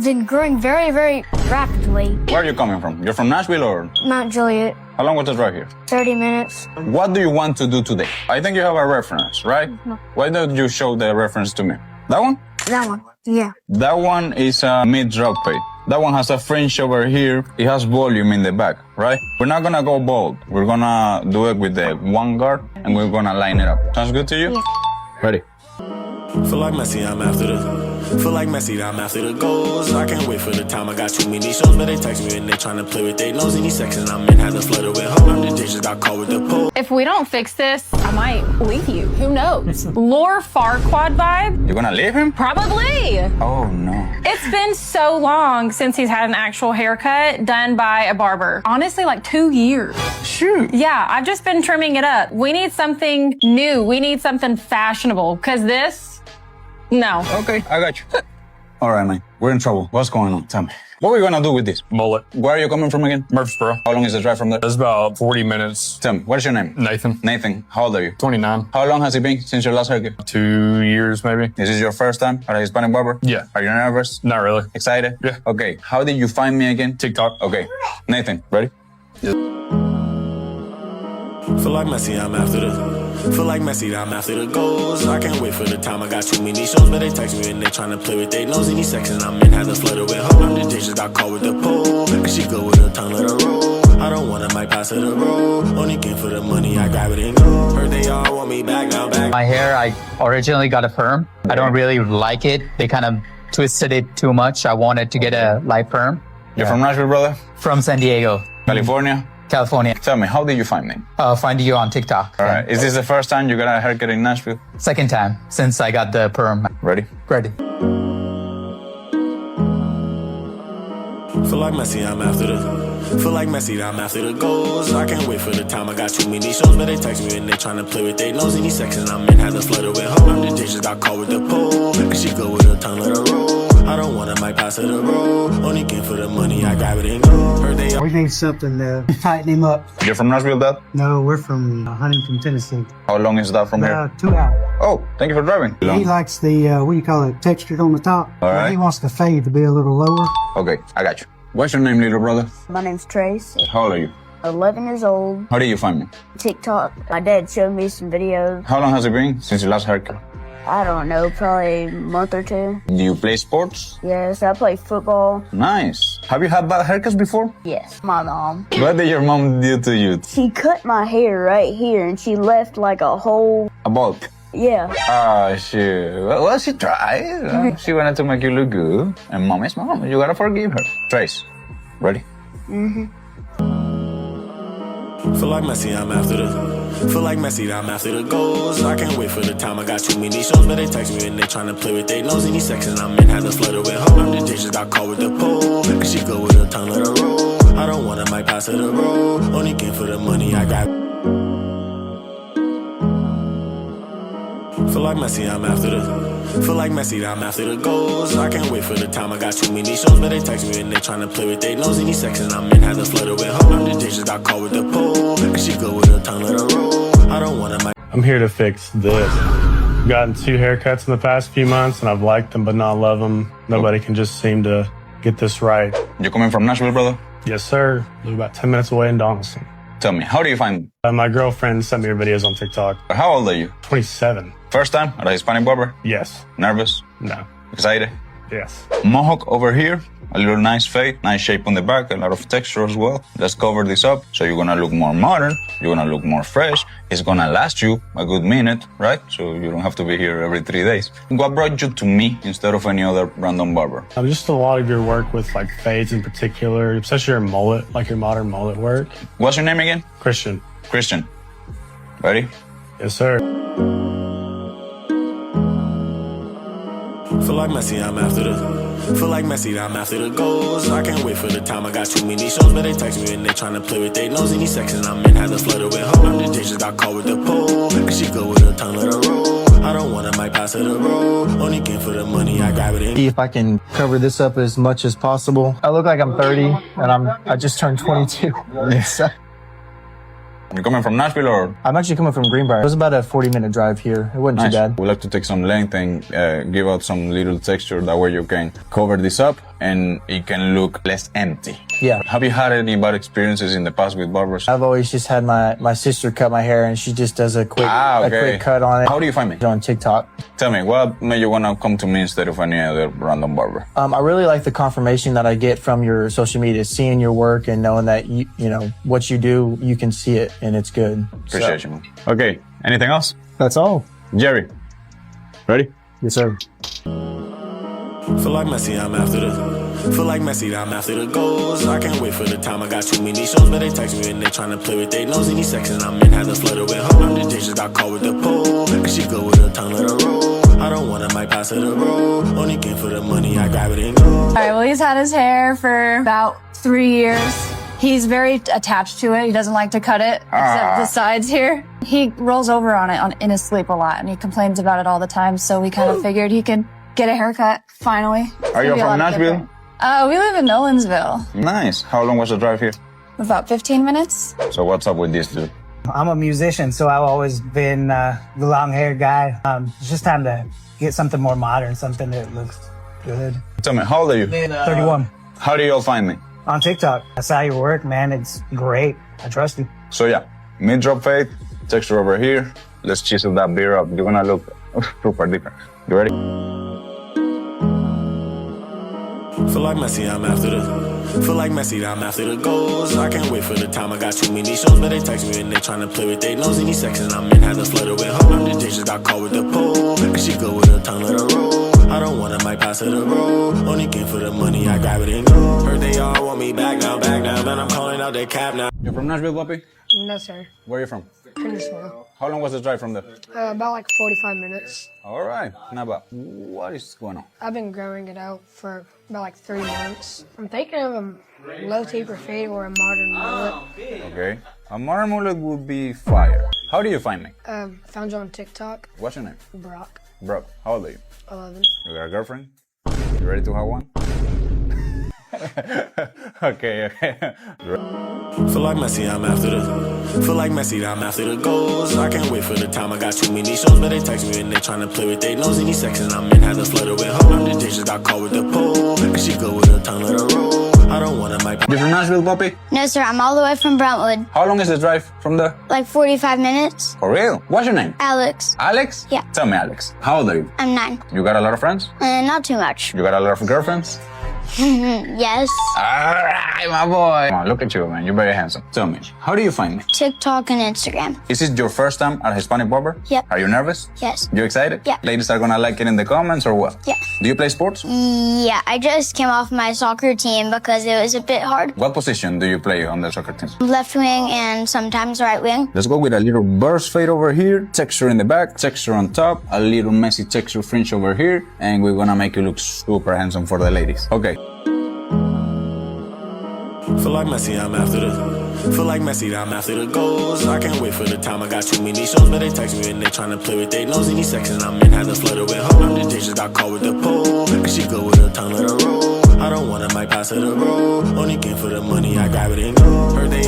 been growing very, very rapidly. Where are you coming from? You're from Nashville or? Mount Juliet, How long was the drive here? 30 minutes. What do you want to do today? I think you have a reference, right? No. Why don't you show the reference to me? That one? That one, yeah. That one is a mid-drop fade. That one has a fringe over here. It has volume in the back, right? We're not gonna go bold. We're gonna do it with the one guard and we're gonna line it up. Sounds good to you? Yeah. Ready? Feel like Messi, I'm after the goals. I can't wait for the time. I got too many shows, but they text me and they tryna play with their nose. Any section I'm in, had to flutter with hope. I'm the just got caught with the pole. If we don't fix this, I might leave you. Who knows? Lore Farquaad vibe? You're gonna leave him? Probably. Oh no. It's been so long since he's had an actual haircut done by a barber. Honestly, like 2 years. Shoot. Yeah, I've just been trimming it up. We need something new. We need something fashionable. Because this, no. Okay, I got you. All right, man. We're in trouble. What's going on? Tell me. What are we gonna do with this? Mullet. Where are you coming from again? Murfreesboro. How long is the drive from there? It's about 40 minutes. Tell me, what's your name? Nathan. Nathan. How old are you? 29. How long has it been since your last haircut? 2 years, maybe. Is this your first time at a Hispanic barber? Yeah. Are you nervous? Not really. Excited? Yeah. Okay. How did you find me again? TikTok. Okay. Nathan, ready? Feel like Messi, I'm after the goals. I can't wait for the time. I got too many shows, but they text me and they tryna play with their nose. Any section I'm in, had to flutter with hope. I'm the just got caught with the pole. And she go with her tongue, let her roll. I don't want might pass her the roll. Only came for the money, I grab it and go. Heard they all want me back, now back. My hair, I originally got a perm. I don't really like it. They kind of twisted it too much. I wanted to get a light perm. You're from Nashville, brother? From San Diego, California? California. Tell me, how did you find me? Find you on TikTok. All right. Is this the first time you got a haircut in Nashville? Second time since I got the perm. Ready? Ready. Feel like Messi, I'm after the goals. I can't wait for the time. I got too many shows, but they text me and they tryna play with their nose. Any section I'm in, had to flutter with hope. I'm the just got caught with the pole. And she go with her tongue, let her roll. I don't might pass her the roll. Only came for the money, I grab it and go. Heard they all We need something to tighten him up. You're from Nashville, Dad? No, we're from Huntington, Tennessee. How long is that from here? 2 hours. Oh, thank you for driving. He likes the, what do you call it, textured on the top. All right. He wants the fade to be a little lower. Okay, I got you. What's your name, little brother? My name's Trace, How old are you? 11 years old, How did you find me? TikTok. My dad showed me some videos. How long has it been since your last haircut? I don't know, probably a month or two. Do you play sports? Yes, I play football. Nice. Have you had bad haircuts before? Yes, my mom. What did your mom do to you? She cut my hair right here and she left like a whole, A bulk. yeah. Ah, shit. Well, she tried. She wanted to make you look good. And mom is mom. You gotta forgive her. Trace, ready? Feel like Messi, I'm after the goals. I can't wait for the time. I got too many shows, but they text me and they tryna play with their nose. Any section I'm in, had to flutter with hope. I'm the just got caught with the pole. And she go with her tongue, let her roll. I don't might pass her the roll. Only came for the money, I grab. Feel like Messi, I'm after the goals. I can't wait for the time. I got too many shows, but they text me and they tryna play with their nose. Any section I'm in, had to flutter with hope. I'm the just got caught with the pole. And she go with her tongue, let her roll. I don't might. I'm here to fix this. I've gotten 2 haircuts in the past few months, and I've liked them but not love them. Nobody can just seem to get this right. You coming from Nashville, brother? Yes, sir. Live about 10 minutes away in Donaldson. Tell me, how do you find me? My girlfriend sent me her videos on TikTok. How old are you? 27. First time at a Hispanic barber? Yes. Nervous? No. Excited? Yes. Mohawk over here, a little nice fade, nice shape on the back, a lot of texture as well. Let's cover this up so you're gonna look more modern, you're gonna look more fresh. It's gonna last you a good minute, right? So you don't have to be here every 3 days. What brought you to me instead of any other random barber? Just a lot of your work with like fades in particular, especially your mullet, like your modern mullet work. What's your name again? Christian. Christian. Ready? Yes, sir. Feel like Messi, I'm after the goals. I can't wait for the time. I got too many shows, but they text me and they tryna play with their nose. Any section I'm in, had to flutter with hope. I'm the just got caught with the pole. And she go with her tongue, let her roll. I don't might pass her the roll. Only came for the money, I grab it and See if I can cover this up as much as possible. I look like I'm 30 and I just turned 22. Yes. You coming from Nashville or? I'm actually coming from Greenbrier. It was about a 40-minute drive here. It wasn't too bad. We like to take some length and give out some little texture. That way you can cover this up and it can look less empty. Yeah. Have you had any bad experiences in the past with barbers? I've always just had my sister cut my hair, and she just does a quick cut on it. How do you find me? On TikTok. Tell me, what made you want to come to me instead of any other random barber? I really like the confirmation that I get from your social media, seeing your work and knowing that you know what you do, you can see it and it's good. Appreciate you, man. Okay, anything else? That's all. Jerry, ready? Yes, sir. Feel like Messi, I'm after the. Feel like Messi, I'm after the goals. I can't wait for the time. I got too many shows, but they text me and they tryna play with their nose. Any section I'm in has a flutter with her. I'm the just got caught with the pole, and she go with her tongue, let her roll. I don't want to might pass her the road. Only came for the money, I grab it and go. All right, well, he's had his hair for about 3 years. He's very attached to it. He doesn't like to cut it, except the sides here. He rolls over on it in his sleep a lot, and he complains about it all the time. So we kind of figured he could get a haircut, finally. Are you from Nashville? We live in Nolensville. Nice. How long was the drive here? About 15 minutes. So what's up with this dude? I'm a musician, so I've always been the long hair guy. It's just time to get something more modern, something that looks good. Tell me, how old are you? 31. How do you all find me? On TikTok. I saw your work, man. It's great. I trust you. So yeah, mid-drop fade, texture over here. Let's chisel that beard up. You're gonna look super different. You ready? Feel like Messi, I'm after the. Feel like Messi, I'm after the goals. I can't wait for the time. I got too many shows, but they text me and they tryna play with their nose. Any section I'm in has a flutter with her. I'm the just got caught with the pole, and she go with her tongue, let her roll. I don't want to might pass her the road. Only came for the money, I grab it and go. Heard they all want me back now, man. I'm calling out their cab now. You're from Nashville, puppy? No, sir. Where are you from? Peninsula. How long was the drive from there? About like 45 minutes. All right, not bad. What is going on? I've been growing it out for about like 3 months. I'm thinking of a low taper fade or a modern mullet. Okay. A modern mullet would be fire. How do you find me? Found you on TikTok. What's your name? Brock. Bro, how old are you? 11. You got a girlfriend? You ready to have one? Okay. Feel like Messi, I'm after the. Feel like Messi, I'm after the goals. I can't wait for the time. I got too many shows, but they text me and they tryna play with their nose. Any section I'm in has a flutter with her. I'm the just got caught with the pole, and she go with her tongue, let her roll. I don't want to might. You from Nashville, puppy? No, sir. I'm all the way from Brentwood. How long is the drive from there? Like 45 minutes. For real? What's your name? Alex. Alex? Yeah. Tell me, Alex. How old are you? I'm 9. You got a lot of friends? Not too much. You got a lot of girlfriends? Yes. Alright, my boy. Come on, look at you, man. You're very handsome. Tell me, how do you find me? TikTok and Instagram. Is it your first time at a Hispanic barber? Yep. Are you nervous? Yes. You excited? Yeah. Ladies are gonna like it in the comments or what? Yeah. Do you play sports? Yeah, I just came off my soccer team because it was a bit hard. What position do you play on the soccer team? Left wing and sometimes right wing. Let's go with a little burst fade over here, texture in the back, texture on top, a little messy texture fringe over here, and we're gonna make you look super handsome for the ladies. Okay. Feel like Messi, I'm after the. Feel like Messi, I'm after the goals. I can't wait for the time. I got too many shows, but they text me and they tryna play with their nose. Any section I'm in has a flutter with her. I'm the just got caught with the pole, and she go with her tongue, let her roll. I don't want to might pass her the road. Only came for the money, I grab it and go. Heard they